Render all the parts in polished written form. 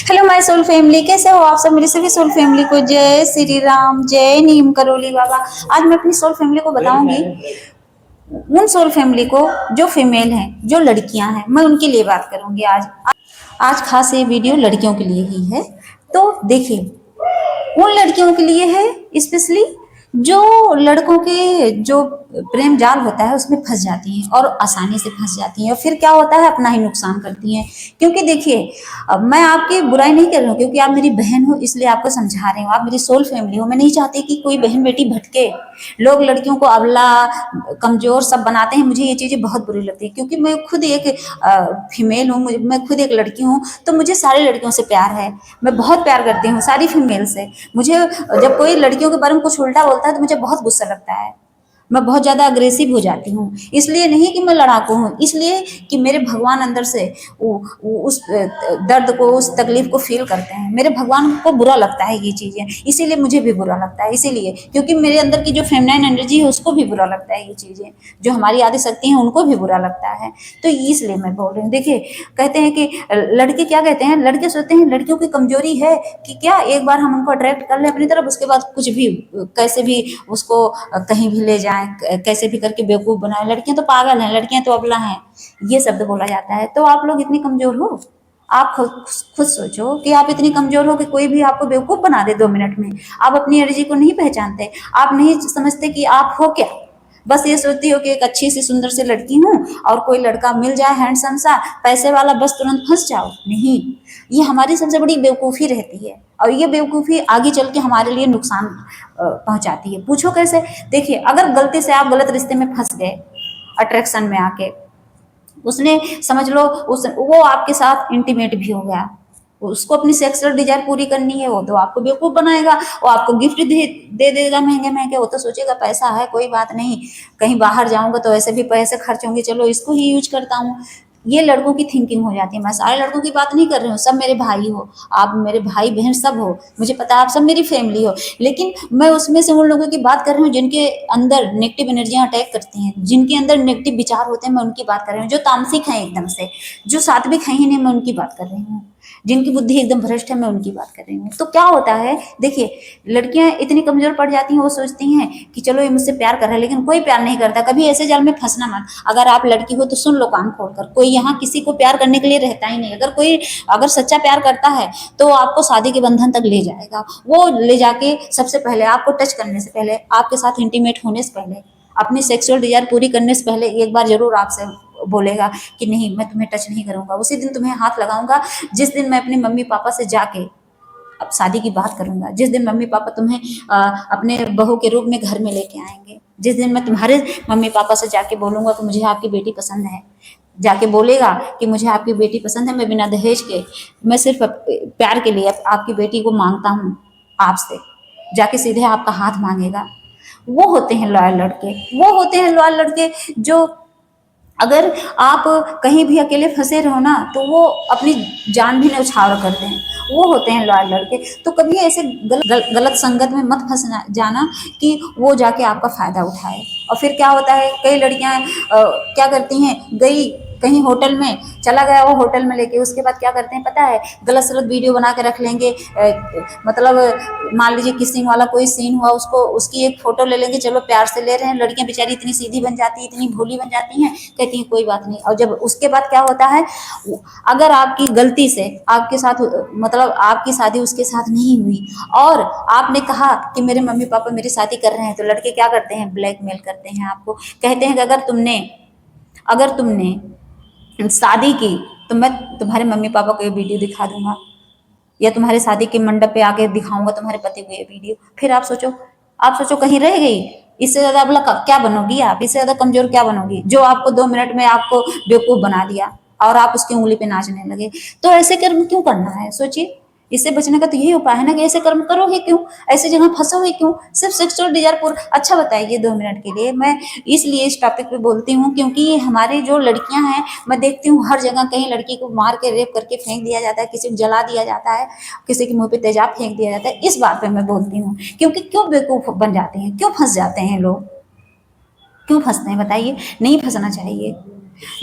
Hello my soul family, कैसे हो आप सब। मेरी सभी सोल फैमिली को जय श्री राम, जय नीम करोली बाबा। आज मैं अपनी सोल फैमिली को बताऊंगी, उन सोल फैमिली को जो फीमेल हैं, जो लड़कियां हैं, मैं उनके लिए बात करूंगी आज। आज खास ये वीडियो लड़कियों के लिए ही है। तो देखिए, उन लड़कियों के लिए है स्पेशली जो लड़कों के जो प्रेम जाल होता है उसमें फंस जाती हैं और आसानी से फंस जाती हैं, और फिर क्या होता है, अपना ही नुकसान करती हैं। क्योंकि देखिए, अब मैं आपकी बुराई नहीं कर रही हूँ, क्योंकि आप मेरी बहन हो इसलिए आपको समझा रही हूँ। आप मेरी सोल फैमिली हो, मैं नहीं चाहती कि कोई बहन बेटी भटके। लोग लड़कियों को अबला, कमजोर सब बनाते हैं। मुझे ये चीजें बहुत बुरी लगती है, क्योंकि मैं खुद एक फीमेल हूँ, मैं खुद एक लड़की हूँ। तो मुझे सारी लड़कियों से प्यार है, मैं बहुत प्यार करती हूँ सारी फीमेल से। मुझे जब कोई लड़कियों के बारे में कुछ उल्टा बोलता है तो मुझे बहुत गुस्सा लगता है, मैं बहुत ज्यादा अग्रेसिव हो जाती हूँ। इसलिए नहीं कि मैं लड़ाकू हूँ, इसलिए कि मेरे भगवान अंदर से उस दर्द को, उस तकलीफ को फील करते हैं। मेरे भगवान को बुरा लगता है ये चीजें, इसीलिए मुझे भी बुरा लगता है। इसीलिए क्योंकि मेरे अंदर की जो फेमिनाइन एनर्जी है उसको भी बुरा लगता है ये चीजें, जो हमारी आदि शक्ति है उनको भी बुरा लगता है। तो इसलिए मैं बोल रही हूँ। देखिए, कहते हैं कि लड़के क्या कहते हैं, लड़के सोचते हैं लड़कियों की कमजोरी है कि क्या एक बार हम उनको अट्रैक्ट कर लें अपनी तरफ, उसके बाद कुछ भी कैसे भी उसको कहीं भी ले जाए, कैसे भी करके बेवकूफ बनाए। लड़कियां तो पागल हैं, लड़कियां तो अबला हैं, ये शब्द बोला जाता है। तो आप लोग इतनी कमजोर हो? आप खुद सोचो कि आप इतनी कमजोर हो कि कोई भी आपको बेवकूफ बना दे 2 मिनट में। आप अपनी एनर्जी को नहीं पहचानते, आप नहीं समझते कि आप हो क्या। बस ये सोचती हो कि एक अच्छी सी सुंदर सी लड़की हूँ और कोई लड़का मिल जाए हैंडसम सा, पैसे वाला, बस तुरंत फंस जाओ। नहीं, ये हमारी सबसे बड़ी बेवकूफ़ी रहती है, और ये बेवकूफ़ी आगे चल के हमारे लिए नुकसान पहुंचाती है। पूछो कैसे? देखिए, अगर गलती से आप गलत रिश्ते में फंस गए, अट्रैक्शन में आके, उसने समझ लो वो आपके साथ इंटीमेट भी हो गया, उसको अपनी सेक्सुअल डिजायर पूरी करनी है, वो तो आपको बेवकूफ बनाएगा। वो आपको गिफ्ट दे देगा महंगे महंगे, वो तो सोचेगा पैसा है कोई बात नहीं, कहीं बाहर जाऊंगा तो ऐसे भी पैसे खर्च होंगे, चलो इसको ही यूज करता हूँ। ये लड़कों की थिंकिंग हो जाती है। मैं सारे लड़कों की बात नहीं कर रही हूँ, सब मेरे भाई हो, आप मेरे भाई बहन सब हो, मुझे पता है आप सब मेरी फैमिली हो। लेकिन मैं उसमें से उन लोगों की बात कर रही हूँ जिनके अंदर नेगेटिव एनर्जियां अटैक करती हैं, जिनके अंदर नेगेटिव विचार होते हैं, मैं उनकी बात कर रही हूँ। जो तामसिक हैं एकदम से, जो सात्विक हैं ही नहीं, मैं उनकी बात कर रही हूँ। जिनकी बुद्धि एकदम भ्रष्ट है, मैं उनकी बात कर रही हूँ। तो क्या होता है, देखिए, लड़कियां इतनी कमजोर पड़ जाती हैं, वो सोचती हैं कि चलो ये मुझसे प्यार कर रहा है, लेकिन कोई प्यार नहीं करता। कभी ऐसे जाल में फंसना मत। अगर आप लड़की हो तो सुन लो कान खोलकर, कोई यहाँ किसी को प्यार करने के लिए रहता ही नहीं। अगर सच्चा प्यार करता है तो आपको शादी के बंधन तक ले जाएगा। वो ले जाके सबसे पहले आपको टच करने से पहले, आपके साथ इंटीमेट होने से पहले, अपनी सेक्सुअल डिजायर पूरी करने से पहले एक बार जरूर आपसे बोलेगा कि नहीं, मैं तुम्हें टच नहीं करूंगा, उसी दिन तुम्हें हाथ लगाऊंगा जिस दिन मैं अपने मम्मी पापा से जाके अब शादी की बात करूंगा, जिस दिन मम्मी पापा तुम्हें अपने बहू के रूप में घर में लेके आएंगे, जिस दिन मैं तुम्हारे मम्मी पापा से जाके बोलूंगा कि मुझे आपकी बेटी पसंद है, जाके बोलेगा कि मुझे आपकी बेटी पसंद है, मैं बिना दहेज के, मैं सिर्फ प्यार के लिए आपकी बेटी को मांगता हूँ आपसे, जाके सीधे आपका हाथ मांगेगा। वो होते हैं लॉयल लड़के, वो होते हैं लॉयल लड़के जो, अगर आप कहीं भी अकेले फंसे रहो ना तो वो अपनी जान भी न्यौछावर करते हैं। वो होते हैं लॉयल लड़के। तो कभी ऐसे गलत संगत में मत फंस जाना कि वो जाके आपका फायदा उठाए। और फिर क्या होता है, कई लड़कियां क्या करती हैं, गई कहीं होटल में, चला गया वो होटल में लेके, उसके बाद क्या करते हैं पता है, गलत सलत वीडियो बना के रख लेंगे। मतलब मान लीजिए किसिंग वाला कोई सीन हुआ, उसको उसकी एक फोटो ले लेंगे, चलो प्यार से ले रहे हैं। लड़कियां बेचारी इतनी सीधी बन जाती है, इतनी भोली बन जाती हैं, कहती हैं कोई बात नहीं। और जब उसके बाद क्या होता है, अगर आपकी गलती से आपके साथ, मतलब आपकी शादी उसके साथ नहीं हुई और आपने कहा कि मेरे मम्मी पापा मेरी शादी कर रहे हैं, तो लड़के क्या करते हैं, ब्लैकमेल करते हैं आपको। कहते हैं कि अगर तुमने शादी की तो मैं तुम्हारे मम्मी पापा को ये वीडियो दिखा दूंगा, या तुम्हारे शादी के मंडप पे आके दिखाऊंगा तुम्हारे पति को ये वीडियो। फिर आप सोचो कहीं रह गई। इससे ज्यादा अबला क्या बनोगी आप, इससे ज्यादा कमजोर क्या बनोगी, जो आपको 2 मिनट में आपको बेवकूफ बना दिया और आप उसकी उंगली पे नाचने लगे। तो ऐसे कर्म क्यों करना है, सोचिए। इससे बचने का तो यही उपाय है ना कि ऐसे कर्म करो ही क्यों, ऐसी जगह फंसो ही क्यों, सिर्फ सेक्सुअल डिजायर पूरा। अच्छा बताइए, 2 मिनट के लिए मैं इसलिए इस टॉपिक पे बोलती हूँ क्योंकि हमारी जो लड़कियां हैं, मैं देखती हूँ हर जगह कहीं लड़की को मार के रेप करके फेंक दिया जाता है, किसी को जला दिया जाता है, किसी के मुंह पे तेजाब फेंक दिया जाता है। इस बात पे मैं बोलती हूँ, क्योंकि क्यों बेवकूफ बन जाते हैं, क्यों फंस जाते हैं लोग, क्यों फंसते हैं बताइए। नहीं फंसना चाहिए।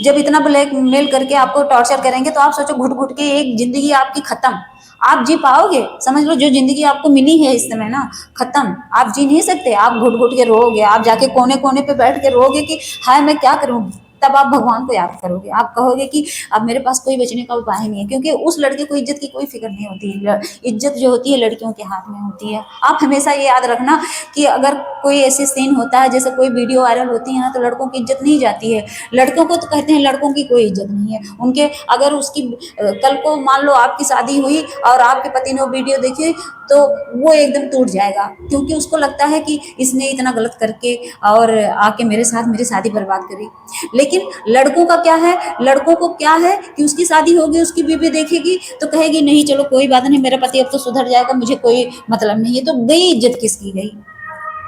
जब इतना ब्लैकमेल करके आपको टॉर्चर करेंगे तो आप सोचो, घुट घुट के एक जिंदगी आपकी खत्म। आप जी पाओगे? समझ लो जो जिंदगी आपको मिली है इस समय ना, खत्म। आप जी नहीं सकते, आप घुट घुट के रोओगे, आप जाके कोने कोने पे बैठ के रोओगे कि हाय मैं क्या करूं। तब आप भगवान को याद करोगे, आप कहोगे कि अब मेरे पास कोई बचने का उपाय नहीं है, क्योंकि उस लड़के को इज्जत की कोई फिक्र नहीं होती है। इज्जत जो होती है लड़कियों के हाथ में होती है। आप हमेशा ये याद रखना कि अगर कोई ऐसी सीन होता है, जैसे कोई वीडियो वायरल होती है ना, तो लड़कों की इज्जत नहीं जाती है। लड़कों को तो कहते हैं लड़कों की कोई इज्जत नहीं है उनके। अगर उसकी कल को मान लो आपकी शादी हुई और आपके पति ने वो वीडियो देखी, तो वो एकदम टूट जाएगा, क्योंकि उसको लगता है कि इसने इतना गलत करके और आके मेरे साथ मेरी शादी बर्बाद करी। लेकिन लड़कों का क्या है, लड़कों को क्या है कि उसकी शादी होगी, उसकी बीवी देखेगी तो कहेगी नहीं चलो कोई बात नहीं, मेरा पति अब तो सुधर जाएगा, मुझे कोई मतलब नहीं है। तो गई इज्जत किसकी गई?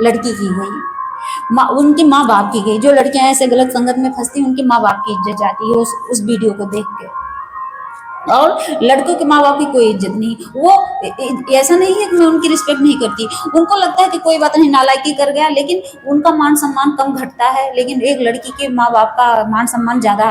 लड़की की गई, माँ, उनके माँ बाप की गई। जो लड़कियां ऐसे गलत संगत में फंसती हैं, उनके माँ बाप की इज्जत जाती है उस वीडियो को देख के। और लड़कों के माँ बाप की कोई इज्जत नहीं। वो ऐसा नहीं है कि मैं उनकी रिस्पेक्ट नहीं करती, उनको लगता है कि कोई बात नहीं, नालायकी कर गया, लेकिन उनका मान सम्मान कम घटता है। लेकिन एक लड़की के माँ बाप का मान सम्मान ज़्यादा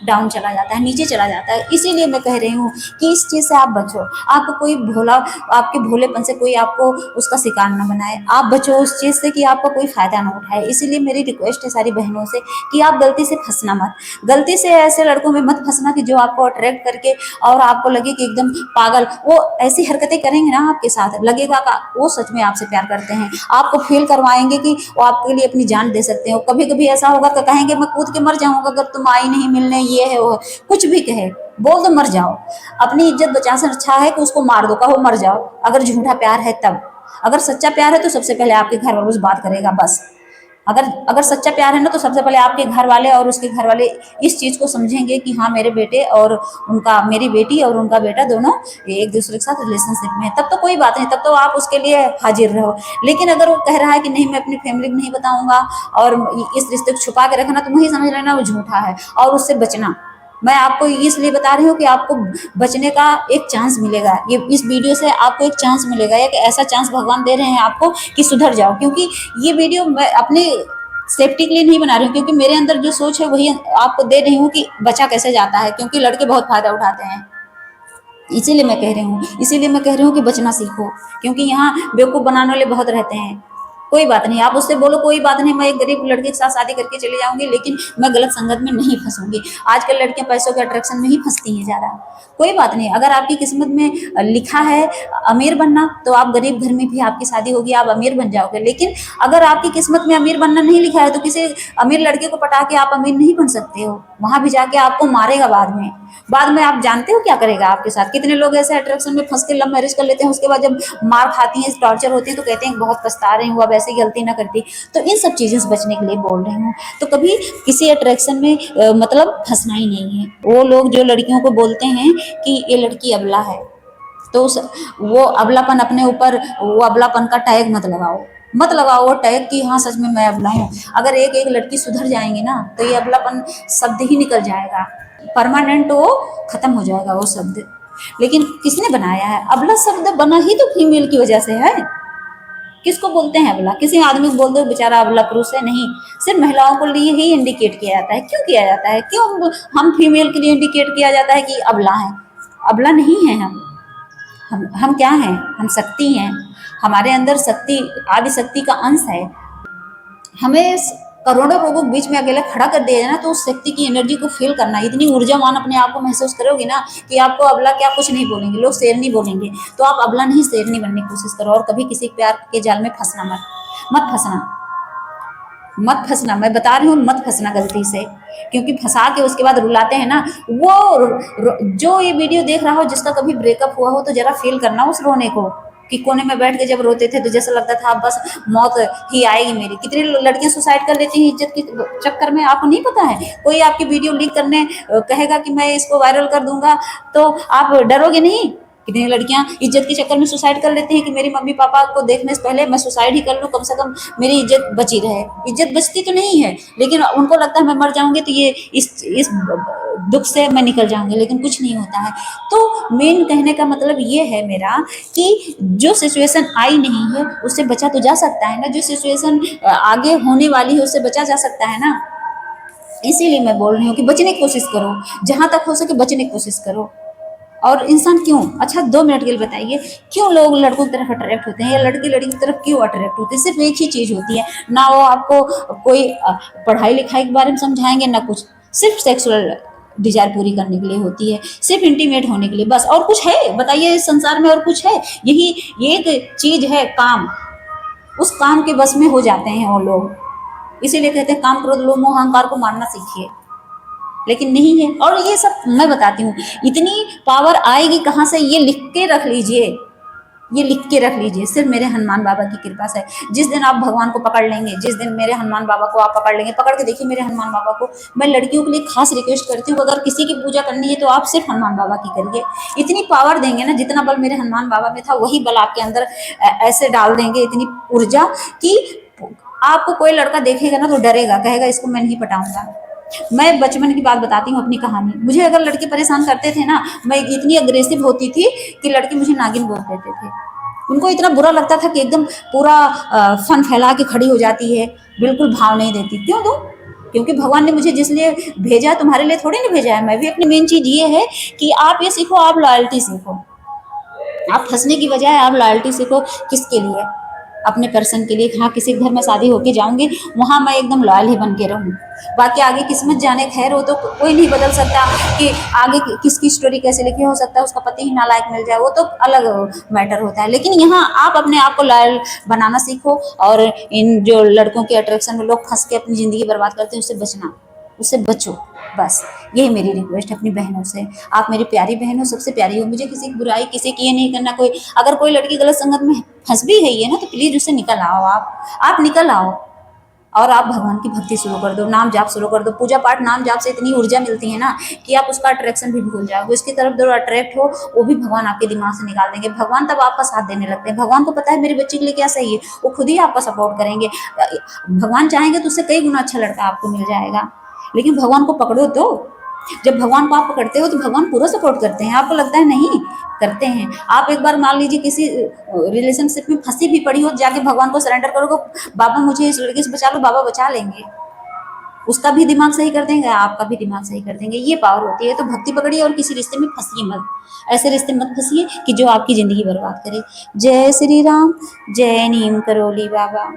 डाउन चला जाता है, नीचे चला जाता है। इसीलिए मैं कह रही हूँ कि इस चीज़ से आप बचो। आपको कोई भोला, आपके भोलेपन से कोई आपको उसका शिकार न बनाए। आप बचो उस चीज़ से कि आपका कोई फायदा ना उठाए। इसीलिए मेरी रिक्वेस्ट है सारी बहनों से कि आप गलती से फंसना मत, गलती से ऐसे लड़कों में मत फंसना कि जो आपको अट्रैक्ट करके और आपको लगे कि एकदम पागल, वो ऐसी हरकतें करेंगे ना आपके साथ, लगेगा कि वो सच में आपसे प्यार करते हैं। आपको फील करवाएंगे कि वो आपके लिए अपनी जान दे सकते हो। कभी कभी ऐसा होगा कि कहेंगे मैं कूद के मर जाऊंगा अगर तुम आई नहीं मिलने, ये है वो है। कुछ भी कहे, बोल दो मर जाओ। अपनी इज्जत बचा से अच्छा है कि उसको मार दो, कहो मर जाओ। अगर झूठा प्यार है तब, अगर सच्चा प्यार है तो सबसे पहले आपके घर वालों से बात करेगा बस। अगर अगर सच्चा प्यार है ना, तो सबसे पहले आपके घर वाले और उसके घर वाले इस चीज़ को समझेंगे कि हाँ मेरे बेटे और उनका, मेरी बेटी और उनका बेटा दोनों एक दूसरे के साथ रिलेशनशिप में है। तब तो कोई बात नहीं, तब तो आप उसके लिए हाजिर रहो। लेकिन अगर वो कह रहा है कि नहीं मैं अपनी फैमिली को नहीं बताऊंगा और इस रिश्ते को छुपा के रखना, तो वही समझ लेना वो झूठा है और उससे बचना। मैं आपको इसलिए बता रही हूँ कि आपको बचने का एक चांस मिलेगा। ये इस वीडियो से आपको एक चांस मिलेगा, एक ऐसा चांस भगवान दे रहे हैं आपको कि सुधर जाओ। क्योंकि ये वीडियो मैं अपनी सेफ्टी के लिए नहीं बना रही हूँ, क्योंकि मेरे अंदर जो सोच है वही आपको दे रही हूँ कि बचा कैसे जाता है, क्योंकि लड़के बहुत फायदा उठाते हैं। इसीलिए मैं कह रही हूँ, इसीलिए मैं कह रही हूँ कि बचना सीखो, क्योंकि यहाँ बेवकूफ़ बनाने वाले बहुत रहते हैं। कोई बात नहीं, आप उससे बोलो कोई बात नहीं, मैं एक गरीब लड़के के साथ शादी करके चले जाऊंगी, लेकिन मैं गलत संगत में नहीं फंसूंगी। आजकल लड़कियां पैसों के अट्रैक्शन में ही फंसती हैं ज़्यादा। कोई बात नहीं, अगर आपकी किस्मत में लिखा है अमीर बनना, तो आप गरीब घर में भी आपकी शादी होगी, आप अमीर बन जाओगे। लेकिन अगर आपकी किस्मत में अमीर बनना नहीं लिखा है, तो किसी अमीर लड़के को पटा के आप अमीर नहीं बन सकते हो। वहां भी जाके आपको मारेगा बाद में। बाद में आप जानते हो क्या करेगा आपके साथ। कितने लोग ऐसे अट्रैक्शन में फंस के लव मैरिज कर लेते हैं, उसके बाद जब मार खाती हैं, टॉर्चर होती है, तो कहते हैं बहुत पछता रही हूँ, अब ऐसी गलती ना करती। तो इन सब चीज़ों से बचने के लिए बोल रही हूँ। तो कभी किसी अट्रैक्शन में मतलब फंसना ही नहीं है। वो लोग जो लड़कियों को बोलते हैं कि ये लड़की अबला है, तो वो अबलापन अपने ऊपर, वो अबलापन का टैग मत लगाओ, मत लगाओ वो टैग कि हाँ सच में मैं अबला हूँ। अगर एक एक लड़की सुधर जाएंगी ना, तो ये अबलापन शब्द ही निकल जाएगा, परमानेंट वो खत्म हो जाएगा वो शब्द। लेकिन किसने बनाया है? अबला शब्द बना ही तो फीमेल की वजह से है। किसको बोलते हैं अबला? किसी आदमी को बोल दो बेचारा अबला पुरुष है, नहीं, सिर्फ महिलाओं को लिए ही इंडिकेट किया जाता है। क्यों किया जाता है? क्यों हम फीमेल के लिए इंडिकेट किया जाता है कि अबला है? अबला नहीं है हम क्या हैं? हम शक्ति हैं। हमारे अंदर शक्ति, आदि शक्ति का अंश है। हमें करोड़ों लोगों के बीच में अकेले खड़ा कर दिया जाए ना, तो उस शक्ति की एनर्जी को फील करना, इतनी ऊर्जावान अपने आप को महसूस करोगे ना कि आपको अबला क्या कुछ नहीं बोलेंगे, लोग शेरनी बोलेंगे। तो आप अबला नहीं शेरनी बनने की कोशिश करो, और कभी किसी प्यार के जाल में फंसना मत, मत फंसना, मत फंसना। मैं बता रही हूँ मत फंसना गलती से, क्योंकि फंसा के उसके बाद रुलाते हैं ना। वो जो ये वीडियो देख रहा हो, जिसका कभी ब्रेकअप हुआ हो, तो जरा फील करना उस रोने को, कि कोने में बैठ के जब रोते थे तो जैसा लगता था बस मौत ही आएगी मेरी। कितनी लड़कियां सुसाइड कर लेती हैं इज्जत के चक्कर में, आपको नहीं पता है? कोई आपकी वीडियो लीक करने कहेगा कि मैं इसको वायरल कर दूंगा, तो आप डरोगे नहीं? कितनी लड़कियां इज्जत के चक्कर में सुसाइड कर लेती हैं कि मेरी मम्मी पापा को देखने से पहले मैं सुसाइड ही कर लूं, कम से कम मेरी इज्जत बची रहे। इज्जत बचती तो नहीं है, लेकिन उनको लगता है मैं मर जाऊंगी तो ये इस दुख से मैं निकल जाऊंगी, लेकिन कुछ नहीं होता है। तो मेन कहने का मतलब ये है मेरा कि जो सिचुएशन आई नहीं है उससे बचा तो जा सकता है ना, जो सिचुएशन आगे होने वाली है उससे बचा जा सकता है ना। इसीलिए मैं बोल रही हूँ कि बचने की कोशिश करो, जहां तक हो सके बचने की कोशिश करो। और इंसान क्यों, अच्छा 2 मिनट के लिए बताइए, क्यों लोग लड़कों की तरफ अट्रैक्ट होते हैं या लड़के लड़की की तरफ क्यों अट्रैक्ट होते हैं? सिर्फ एक ही चीज होती है, ना वो आपको कोई पढ़ाई लिखाई के बारे में समझाएंगे ना कुछ, सिर्फ सेक्सुअल डिजायर पूरी करने के लिए होती है, सिर्फ इंटीमेट होने के लिए बस। और कुछ है बताइए इस संसार में, और कुछ है? यही ये एक चीज है काम, उस काम के बस में हो जाते हैं वो लोग। इसीलिए कहते हैं काम क्रोध लोभ मोह अहंकार को मारना सीखिए, लेकिन नहीं है। और ये सब मैं बताती हूँ, इतनी पावर आएगी कहाँ से, ये लिख के रख लीजिए, ये लिख के रख लीजिए, सिर्फ मेरे हनुमान बाबा की कृपा से। जिस दिन आप भगवान को पकड़ लेंगे, जिस दिन मेरे हनुमान बाबा को आप पकड़ लेंगे, पकड़ के देखिए मेरे हनुमान बाबा को। मैं लड़कियों के लिए खास रिक्वेस्ट करती हूँ, अगर किसी की पूजा करनी है तो आप सिर्फ हनुमान बाबा की करिए। इतनी पावर देंगे ना, जितना बल मेरे हनुमान बाबा में था वही बल आपके अंदर ऐसे डाल देंगे, इतनी ऊर्जा कि आपको कोई लड़का देखेगा ना तो डरेगा, कहेगा इसको मैं नहीं पटाऊंगा। मैं बचपन की बात बताती हूँ अपनी कहानी। मुझे अगर लड़के परेशान करते थे ना, मैं इतनी अग्रेसिव होती थी कि लड़के मुझे नागिन बोल देते थे। उनको इतना बुरा लगता था कि एकदम पूरा फन फैला के खड़ी हो जाती है, बिल्कुल भाव नहीं देती। क्यों दूँ? क्योंकि भगवान ने मुझे जिस लिए भेजा है, तुम्हारे लिए थोड़ी ना भेजा है। मैं भी अपनी मेन चीज ये है कि आप ये सीखो, आप लॉयल्टी सीखो। आप फंसने की बजाय आप लॉयल्टी सीखो। किसके लिए? अपने पर्सन के लिए। हाँ, किसी घर में शादी होके जाऊंगी, वहां मैं एकदम लॉयल ही बन के रहूँ। बाकी आगे किस्मत जाने, खैर वो तो कोई नहीं बदल सकता कि आगे किसकी स्टोरी कैसे लिखी, हो सकता है उसका पति ही नालायक मिल जाए, वो तो अलग मैटर होता है। लेकिन यहाँ आप अपने आप को लॉयल बनाना सीखो, और इन जो लड़कों के अट्रैक्शन में लोग फंस के अपनी जिंदगी बर्बाद करते हैं, उससे बचना, उससे बचो। बस यही मेरी रिक्वेस्ट है अपनी बहनों से। आप मेरी प्यारी बहन हो, सबसे प्यारी हो, मुझे किसी की बुराई, किसी की ये नहीं करना। कोई अगर कोई लड़की गलत संगत में फंस भी गई है ना, तो प्लीज उससे निकल आओ। आप निकल आओ और आप भगवान की भक्ति शुरू कर दो, नाम जाप शुरू कर दो। पूजा पाठ नाम जाप से इतनी ऊर्जा मिलती है ना कि आप उसका अट्रैक्शन भी भूल जाओगे। उसकी तरफ जो अट्रैक्ट हो वो भी भगवान आपके दिमाग से निकाल देंगे। भगवान तब आपका साथ देने लगते हैं। भगवान को पता है मेरे बच्चे के लिए क्या सही है, वो खुद ही आपका सपोर्ट करेंगे। भगवान चाहेंगे तो उससे कई गुना अच्छा लड़का आपको मिल जाएगा। लेकिन भगवान को पकड़ो तो। जब भगवान को आप पकड़ते हो तो भगवान पूरा सपोर्ट करते हैं। आपको लगता है नहीं करते हैं? आप एक बार मान लीजिए किसी रिलेशनशिप में फंसी भी पड़ी हो, जाके भगवान को सरेंडर करोगे, बाबा मुझे इस लड़के से बचा लो, बाबा बचा लेंगे। उसका भी दिमाग सही कर देंगे, आपका भी दिमाग सही कर देंगे। ये पावर होती है। तो भक्ति पकड़िए और किसी रिश्ते में फंसिए मत। ऐसे रिश्ते मत फंसिए कि जो आपकी जिंदगी बर्बाद करे। जय श्री राम, जय नीम करोली बाबा।